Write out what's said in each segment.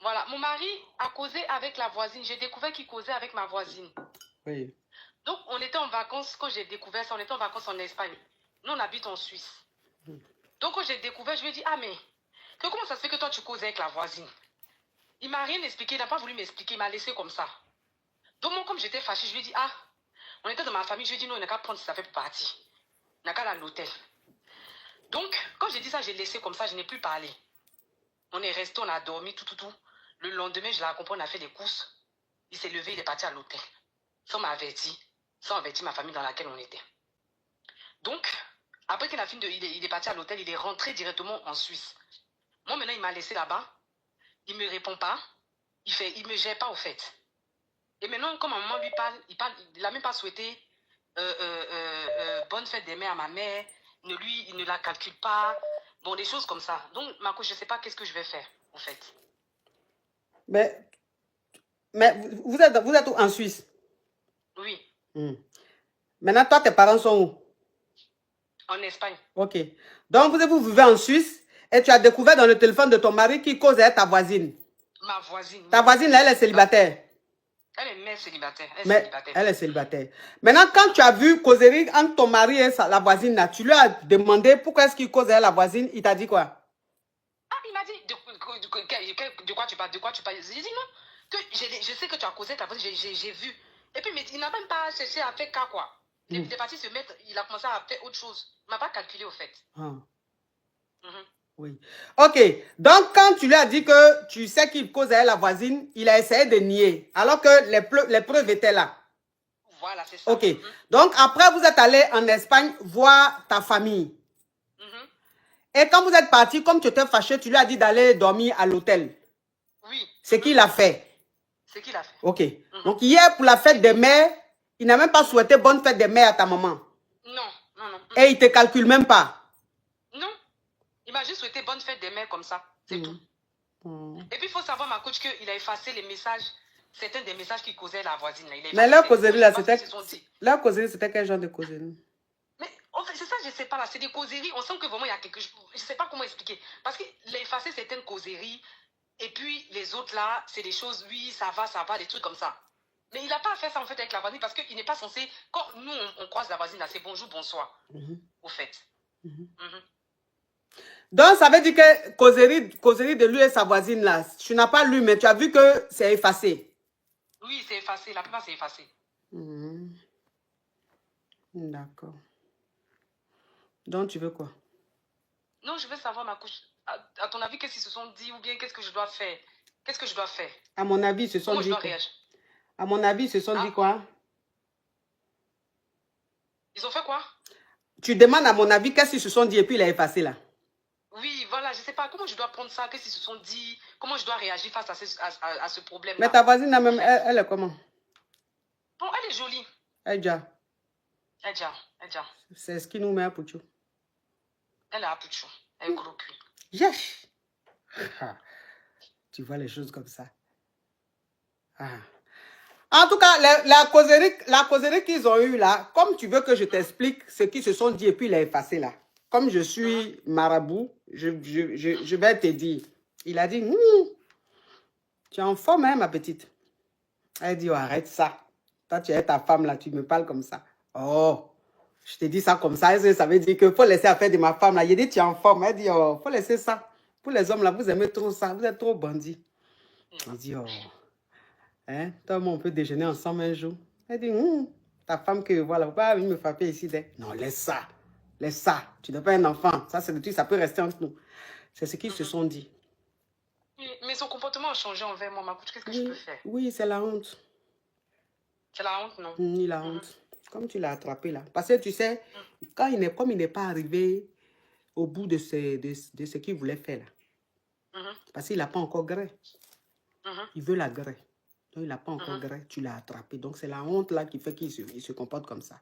Voilà, mon mari a causé avec la voisine. J'ai découvert qu'il causait avec ma voisine. Oui. Donc, on était en vacances, quand j'ai découvert ça, on était en vacances en Espagne. Nous, on habite en Suisse. Donc, quand j'ai découvert, je lui ai dit, ah, mais comment ça se fait que toi, tu causes avec la voisine? Il m'a rien expliqué, il n'a pas voulu m'expliquer, il m'a laissé comme ça. Donc, moi, comme j'étais fâchée, je lui ai dit, ah, on était dans ma famille, je lui ai dit, non, il n'a qu'à prendre ses affaires pour partir. Il n'a qu'à aller à l'hôtel. Donc, quand j'ai dit ça, j'ai laissé comme ça, je n'ai plus parlé. On est resté, on a dormi, tout. Le lendemain, je l'ai accompagné, on a fait des courses. Il s'est levé, il est parti à l'hôtel. Sans avertir ma famille dans laquelle on était. Donc, après qu'il a fini, il est parti à l'hôtel, il est rentré directement en Suisse. Moi, maintenant, il m'a laissé là-bas. Il ne me répond pas. Il me gère pas, au fait. Et maintenant, quand ma maman lui parle, il n'a même pas souhaité bonne fête des mères à ma mère. Il ne la calcule pas. Bon, des choses comme ça. Donc, Marco, je ne sais pas qu'est-ce que je vais faire, en fait. Mais vous êtes en Suisse? Oui. Maintenant, toi, tes parents sont où? En Espagne. Ok. Donc, vous vivez en Suisse et tu as découvert dans le téléphone de ton mari qui cause avec ta voisine. Ma voisine. Ta voisine, là, elle est célibataire. Elle est mère célibataire. Elle est célibataire. Maintenant, quand tu as vu causerie entre ton mari et la voisine, là, tu lui as demandé pourquoi est-ce qu'il cause avec la voisine. Il t'a dit quoi? Ah, il m'a dit, de quoi tu parles? J'ai dit non. Que je sais que tu as causé ta voisine, j'ai vu. Et puis, mais il n'a même pas cherché à faire cas, quoi. Il est parti se mettre, il a commencé à faire autre chose. Il ne m'a pas calculé, au fait. Oui. Ok. Donc, quand tu lui as dit que tu sais qu'il cause avec la voisine, il a essayé de nier, alors que les preuves étaient là. Voilà, c'est ça. Ok. Donc, après, vous êtes allé en Espagne voir ta famille. Et quand vous êtes parti, comme tu étais fâché, tu lui as dit d'aller dormir à l'hôtel. Oui. C'est qu'il a fait. C'est qu'il a fait. Ok. Donc, hier, pour la fête des mères, il n'a même pas souhaité bonne fête des mères à ta maman. Non. Et il ne te calcule même pas. Non. Il m'a juste souhaité bonne fête des mères comme ça. C'est tout. Et puis, il faut savoir, ma coach, qu'il a effacé les messages, certains des messages qui causaient la voisine. Mais leur causerie, là, c'était quel genre de causerie? Mais en fait, c'est ça, je ne sais pas là. C'est des causeries. On sent que vraiment il y a quelque chose. Je ne sais pas comment expliquer. Parce qu'il a effacé certaines causeries. Et puis les autres là, c'est des choses, oui, ça va, des trucs comme ça. Mais il n'a pas fait ça en fait avec la voisine parce qu'il n'est pas censé. Quand nous on croise la voisine là, c'est bonjour, bonsoir. Au fait. Donc ça veut dire que causerie de lui et sa voisine là, tu n'as pas lu, mais tu as vu que c'est effacé. Oui, c'est effacé. La plupart c'est effacé. D'accord. Donc, tu veux quoi? Non, je veux savoir, ma couche. À ton avis, qu'est-ce qu'ils se sont dit ou bien qu'est-ce que je dois faire? Qu'est-ce que je dois faire? À mon avis, ils se sont dit quoi? À mon avis, ils se sont dit quoi? Ils ont fait quoi? Tu demandes à mon avis qu'est-ce qu'ils se sont dit et puis il a effacé là. Oui, voilà, je ne sais pas comment je dois prendre ça, qu'est-ce qu'ils se sont dit, comment je dois réagir face à ce problème-là. Mais ta voisine, même, elle est comment? Bon, elle est jolie. Edja. C'est ce qui nous met à Pouchou. Elle est à Pouchou. Elle est gros cul. Yes! Tu vois les choses comme ça. En tout cas, la causerie qu'ils ont eue là, comme tu veux que je t'explique ce qu'ils se sont dit et puis il a effacé là. Comme je suis marabout, je vais te dire. Il a dit, tu es en forme, hein, ma petite. Elle dit, oh, arrête ça. Toi, tu es ta femme là, tu me parles comme ça. Oh, je te dis ça comme ça. Ça veut dire qu'il faut laisser affaire de ma femme là. Il dit, tu es en forme. Elle dit, oh, faut laisser ça. Pour les hommes là, vous aimez trop ça. Vous êtes trop bandits. Il dit, oh. Hein? Toi, moi, on peut déjeuner ensemble un jour. Elle dit, ta femme que voilà, faut pas venir me frapper ici. Non, laisse ça. Laisse ça. Tu n'es pas un enfant. Ça, c'est le truc, ça peut rester entre nous. C'est ce qu'ils se sont dit. Mais son comportement a changé envers moi, ma coach. Qu'est-ce que je peux faire? Oui, c'est la honte. C'est la honte, non? Oui, la honte. Comme tu l'as attrapé là. Parce que tu sais, comme il n'est pas arrivé au bout de ce qu'il voulait faire là. Parce qu'il n'a pas encore gré. Il veut la gré. Donc, il n'a pas encore gré. Tu l'as attrapé. Donc, c'est la honte là qui fait qu'il se comporte comme ça.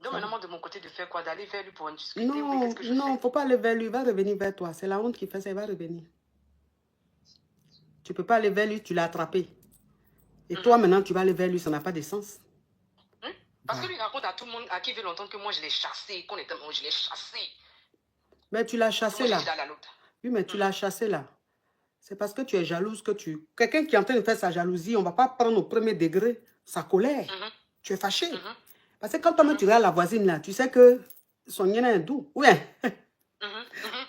Donc, maintenant, de mon côté, de faire quoi? D'aller vers lui pour en discuter? Non, ou qu'est-ce que je fais? il ne faut pas aller vers lui. Il va revenir vers toi. C'est la honte qui fait ça. Il va revenir. Tu ne peux pas aller vers lui. Tu l'as attrapé. Et toi, maintenant, tu vas aller vers lui. Ça n'a pas de sens. Parce que lui raconte à tout le monde à qui veut l'entendre que moi, je l'ai chassé. Je l'ai chassé. Mais tu l'as chassé là. Oui, mais tu l'as chassé là. C'est parce que tu es jalouse que tu... Quelqu'un qui est en train de faire sa jalousie, on ne va pas prendre au premier degré sa colère. Tu es fâché. Parce que quand toi-même tu regardes la voisine là, tu sais que son nien est doux. Oui.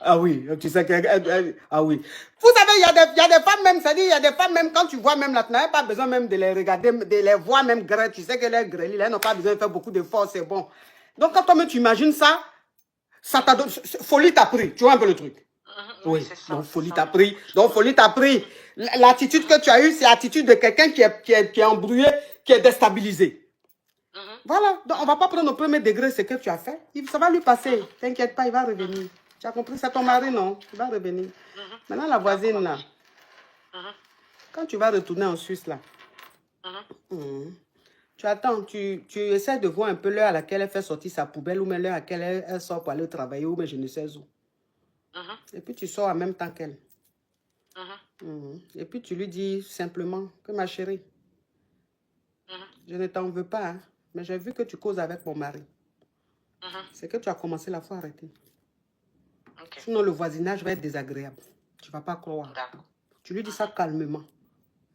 Ah oui, tu sais que... Ah oui. Vous savez, il y a des femmes même, c'est-à-dire, il y a des femmes même, quand tu vois même là, tu n'as pas besoin même de les regarder, de les voir même grêles. Tu sais que les grêles, elles n'ont pas besoin de faire beaucoup d'efforts, c'est bon. Donc quand toi-même tu imagines ça, ça t'a donné... Folie t'a pris, tu vois un peu le truc. Oui, donc folie t'a pris. Donc folie t'a pris. L'attitude que tu as eue, c'est l'attitude de quelqu'un qui est embrouillé, qui est déstabilisé. Voilà, donc on ne va pas prendre au premier degré ce que tu as fait. Ça va lui passer, t'inquiète pas, il va revenir. Tu as compris, c'est ton mari, non? Il va revenir. Maintenant, la voisine, là, quand tu vas retourner en Suisse, là, tu attends, tu essaies de voir un peu l'heure à laquelle elle fait sortir sa poubelle ou l'heure à laquelle elle sort pour aller travailler ou mais je ne sais où. Et puis tu sors en même temps qu'elle. Et puis tu lui dis simplement que ma chérie, je ne t'en veux pas, hein, mais j'ai vu que tu causes avec mon mari. C'est que tu as commencé, la fois arrêter. Sinon le voisinage va être désagréable. Tu ne vas pas croire. Tu lui dis ça calmement.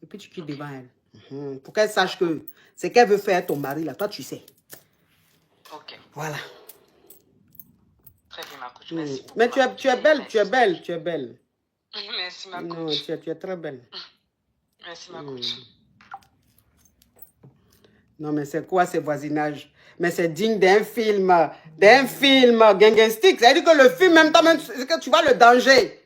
Et puis tu quittes devant elle. Pour qu'elle sache que c'est qu'elle veut faire ton mari là, toi tu sais. Voilà. Très bien, ma coach. Merci beaucoup. Mais tu es belle, tu es belle, tu es belle. Merci, ma coach. Non, tu es très belle. Merci, ma coach. Non, mais c'est quoi ces voisinages? Mais c'est digne d'un film gangster. C'est-à-dire que le film, même temps, même, que tu vois le danger.